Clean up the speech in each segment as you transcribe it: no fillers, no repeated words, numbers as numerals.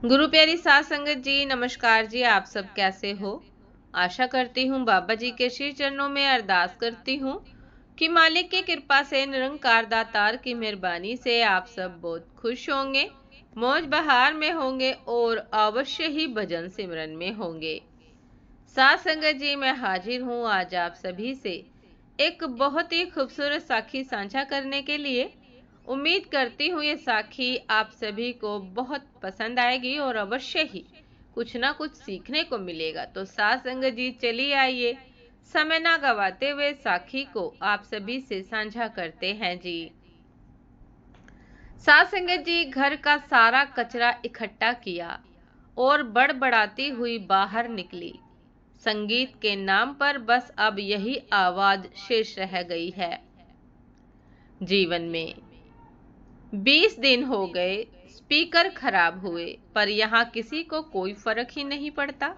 गुरु प्यारी साध संगत जी, नमस्कार जी। आप सब कैसे हो? आशा करती हूँ बाबा जी के श्री चरणों में अरदास करती हूँ कि मालिक की कृपा से, निरंकार दातार की मेहरबानी से आप सब बहुत खुश होंगे, मौज बहार में होंगे और अवश्य ही भजन सिमरन में होंगे। साध संगत जी, मैं हाजिर हूँ आज आप सभी से एक बहुत ही खूबसूरत साखी साझा करने के लिए। उम्मीद करती हूँ ये साखी आप सभी को बहुत पसंद आएगी और अवश्य ही कुछ ना कुछ सीखने को मिलेगा। तो साध संगत जी, चलिए आइए समय ना गवाते हुए साखी को आप सभी से साझा करते हैं जी। साध संगत जी, घर का सारा कचरा इकट्ठा किया और बड़बड़ाती हुई बाहर निकली। संगीत के नाम पर बस अब यही आवाज शेष रह गई है जीवन में। 20 दिन हो गए स्पीकर खराब हुए, पर यहाँ किसी को कोई फर्क ही नहीं पड़ता।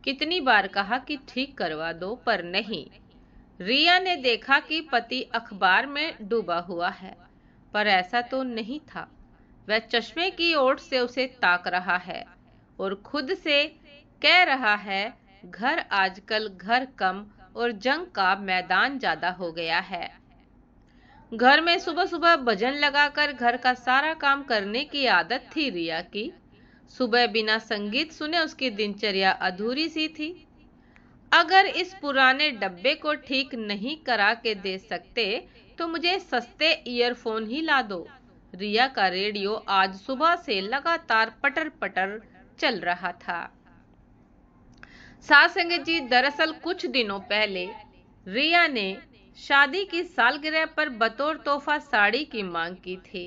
कितनी बार कहा कि ठीक करवा दो, पर नहीं। रिया ने देखा कि पति अखबार में डूबा हुआ है, पर ऐसा तो नहीं था। वह चश्मे की ओर से उसे ताक रहा है और खुद से कह रहा है, घर आजकल घर कम और जंग का मैदान ज्यादा हो गया है। घर में सुबह सुबह भजन लगाकर घर का सारा काम करने की आदत थी रिया की। सुबह बिना संगीत सुने उसकी दिनचर्या अधूरी सी थी। अगर इस पुराने डब्बे को ठीक नहीं करा के दे सकते तो मुझे सस्ते ईयरफोन ही ला दो। रिया का रेडियो आज सुबह से लगातार पटर पटर चल रहा था। साथ संगत जी, दरअसल कुछ दिनों पहले रिया ने शादी की सालगिरह पर बतौर तोहफा साड़ी की मांग की थी।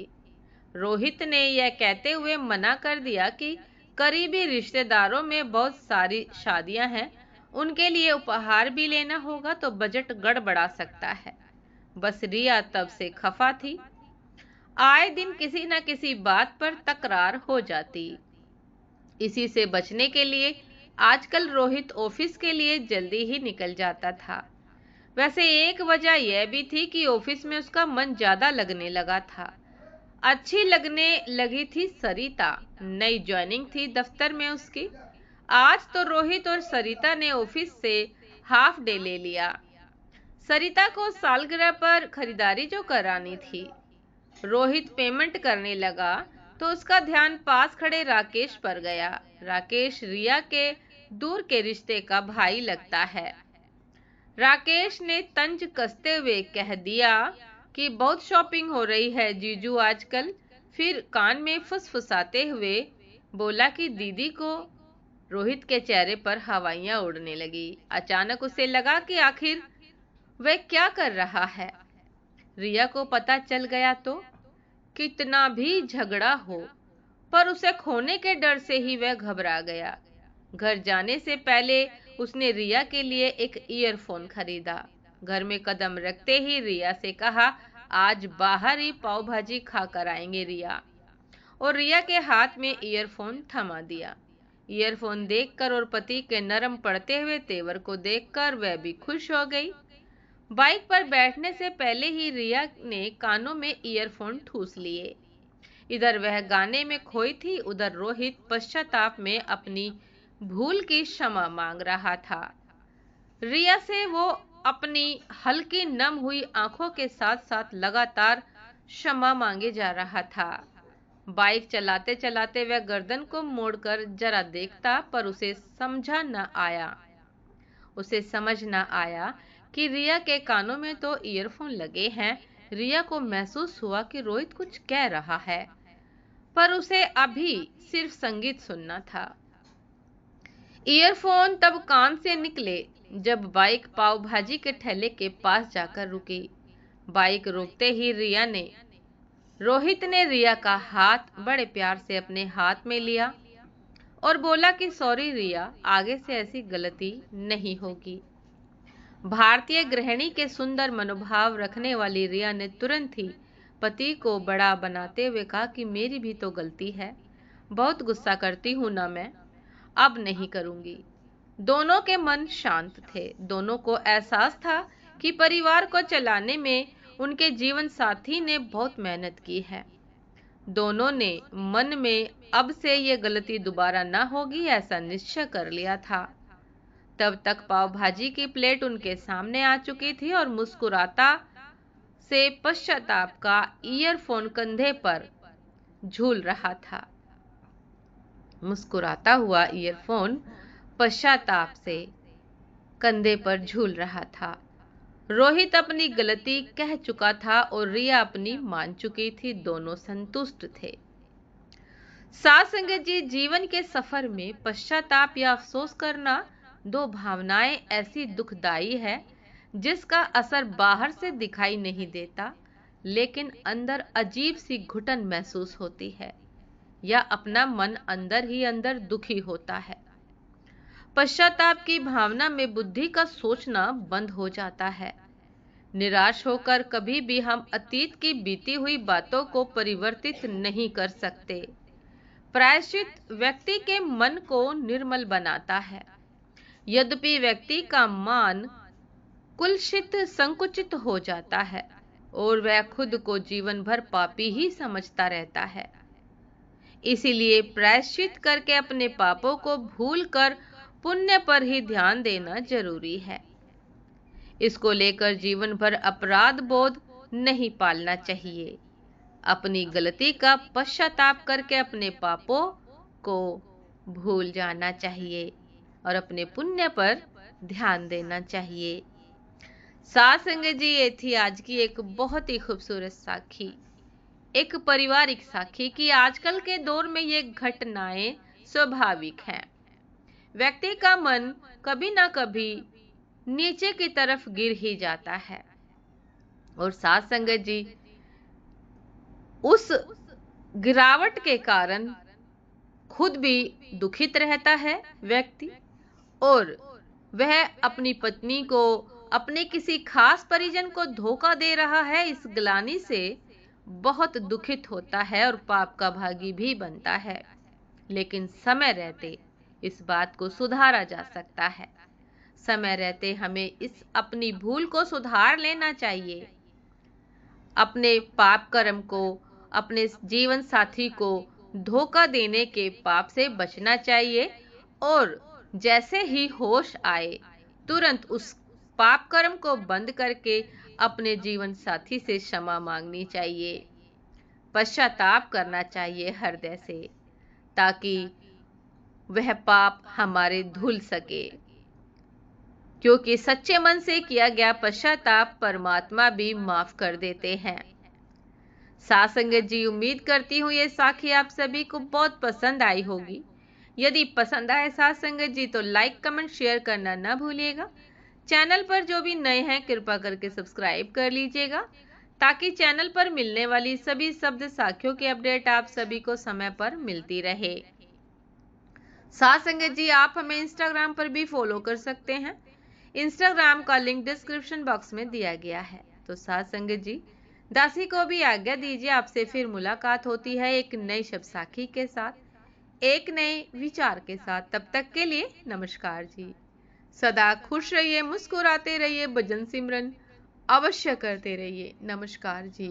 रोहित ने यह कहते हुए मना कर दिया कि करीबी रिश्तेदारों में बहुत सारी शादियां हैं, उनके लिए उपहार भी लेना होगा तो बजट गड़बड़ा सकता है। बस रिया तब से खफा थी। आए दिन किसी न किसी बात पर तकरार हो जाती। इसी से बचने के लिए आजकल रोहित ऑफिस के लिए जल्दी ही निकल जाता था। वैसे एक वजह यह भी थी कि ऑफिस में उसका मन ज्यादा लगने लगा था। अच्छी लगने लगी थी सरिता। नई ज्वाइनिंग थी दफ्तर में उसकी। आज तो रोहित और सरिता ने ऑफिस से हाफ डे ले लिया। सरिता को सालगिरह पर खरीदारी जो करानी थी। रोहित पेमेंट करने लगा तो उसका ध्यान पास खड़े राकेश पर गया। राकेश रिया के दूर के रिश्ते का भाई लगता है। राकेश ने तंज कसते हुए कह दिया कि बहुत शॉपिंग हो रही है जीजू आजकल। फिर कान में फुसफुसाते हुए बोला कि दीदी को। रोहित के चेहरे पर हवाइयां उड़ने लगी। अचानक उसे लगा कि आखिर वह क्या कर रहा है। रिया को पता चल गया तो कितना भी झगड़ा हो, पर उसे खोने के डर से ही वह घबरा गया। घर जाने से पहले उसने रिया के लिए एक ईयरफोन खरीदा। घर में कदम रखते ही रिया से कहा, आज बाहर ही पाव भाजी खा कर आएंगे रिया। और रिया के हाथ में ईयरफोन थमा दिया। ईयरफोन देखकर और पति के नरम पड़ते हुए तेवर को देखकर वह भी खुश हो गई। बाइक पर बैठने से पहले ही रिया ने कानों में ईयरफोन ठूस लिए। इधर वह गाने में खोई थी, उधर रोहित पश्चाताप में अपनी भूल की क्षमा मांग रहा था। रिया से वो अपनी हल्की नम हुई आंखों के साथ साथ लगातार क्षमा मांगे जा रहा था। बाइक चलाते चलाते वह गर्दन को मोड़कर जरा देखता, पर उसे समझ न आया कि रिया के कानों में तो ईयरफोन लगे हैं। रिया को महसूस हुआ कि रोहित कुछ कह रहा है, पर उसे अभी सिर्फ संगीत सुनना था। ईयरफोन तब कान से निकले जब बाइक पाव भाजी के ठेले के पास जाकर रुकी। बाइक रुकते ही रोहित ने रिया का हाथ बड़े प्यार से अपने हाथ में लिया और बोला कि सॉरी रिया, आगे से ऐसी गलती नहीं होगी। भारतीय गृहिणी के सुंदर मनोभाव रखने वाली रिया ने तुरंत ही पति को बड़ा बनाते हुए कहा कि मेरी भी तो गलती है, बहुत गुस्सा करती हूं ना मैं, अब नहीं करूंगी। दोनों के मन शांत थे। दोनों को एहसास था कि परिवार को चलाने में उनके जीवन साथी ने बहुत मेहनत की है। दोनों ने मन में अब से ये गलती दोबारा ना होगी ऐसा निश्चय कर लिया था। तब तक पाव भाजी की प्लेट उनके सामने आ चुकी थी और मुस्कुराता से पश्चाताप का ईयरफोन कंधे पर झूल रहा था। मुस्कुराता हुआ ईयरफोन पश्चाताप से कंधे पर झूल रहा था। रोहित अपनी गलती कह चुका था और रिया अपनी मान चुकी थी। दोनों संतुष्ट थे। साथ संगत जी, जीवन के सफर में पश्चाताप या अफसोस करना दो भावनाएं ऐसी दुखदाई है जिसका असर बाहर से दिखाई नहीं देता, लेकिन अंदर अजीब सी घुटन महसूस होती है या अपना मन अंदर ही अंदर दुखी होता है। पश्चाताप की भावना में बुद्धि का सोचना बंद हो जाता है। निराश होकर कभी भी हम अतीत की बीती हुई बातों को परिवर्तित नहीं कर सकते। प्रायश्चित व्यक्ति के मन को निर्मल बनाता है। यद्यपि व्यक्ति का मान कुलसित संकुचित हो जाता है और वह खुद को जीवन भर पापी ही समझता रहता है। इसीलिए प्रायश्चित करके अपने पापों को भूलकर पुण्य पर ही ध्यान देना जरूरी है। इसको लेकर जीवन भर अपराध बोध नहीं पालना चाहिए। अपनी गलती का पश्चाताप करके अपने पापों को भूल जाना चाहिए और अपने पुण्य पर ध्यान देना चाहिए। साथ संगत जी, ये थी आज की एक बहुत ही खूबसूरत साखी, एक पारिवारिक साखी कि आजकल के दौर में ये घटनाएं स्वाभाविक हैं। व्यक्ति का मन कभी ना कभी नीचे की तरफ गिर ही जाता है और साथ संगत जी, उस गिरावट के कारण खुद भी दुखित रहता है व्यक्ति और वह अपनी पत्नी को, अपने किसी खास परिजन को धोखा दे रहा है। इस ग्लानि से बहुत दुखित होता है और पाप का भागी भी बनता है। लेकिन समय रहते इस बात को सुधारा जा सकता है। समय रहते हमें इस अपनी भूल को सुधार लेना चाहिए। अपने पाप कर्म को, अपने जीवन साथी को धोखा देने के पाप से बचना चाहिए और जैसे ही होश आए तुरंत उस पाप कर्म को बंद करके अपने जीवन साथी से क्षमा मांगनी चाहिए। पश्चाताप करना चाहिए हृदय से, ताकि वह पाप हमारे धुल सके, क्योंकि सच्चे मन से किया गया पश्चाताप परमात्मा भी माफ कर देते हैं। साथ संगत जी, उम्मीद करती हूँ ये साखी आप सभी को बहुत पसंद आई होगी। यदि पसंद आए साथ संगत जी तो लाइक कमेंट शेयर करना ना भूलिएगा। चैनल पर जो भी नए हैं कृपा करके सब्सक्राइब कर लीजिएगा, ताकि चैनल पर मिलने वाली सभी शब्द साखियों की अपडेट आप सभी को समय पर मिलती रहे। साथ संगत जी, आप हमें इंस्टाग्राम पर भी फॉलो कर सकते हैं। इंस्टाग्राम का लिंक डिस्क्रिप्शन बॉक्स में दिया गया है। तो साथ संगत जी, दासी को भी आज्ञा दीजिए। आपसे फिर मुलाकात होती है एक नई शब्द साखी के साथ, एक नए विचार के साथ। तब तक के लिए नमस्कार जी। सदा खुश रहिए, मुस्कुराते रहिए, भजन सिमरन अवश्य करते रहिए। नमस्कार जी।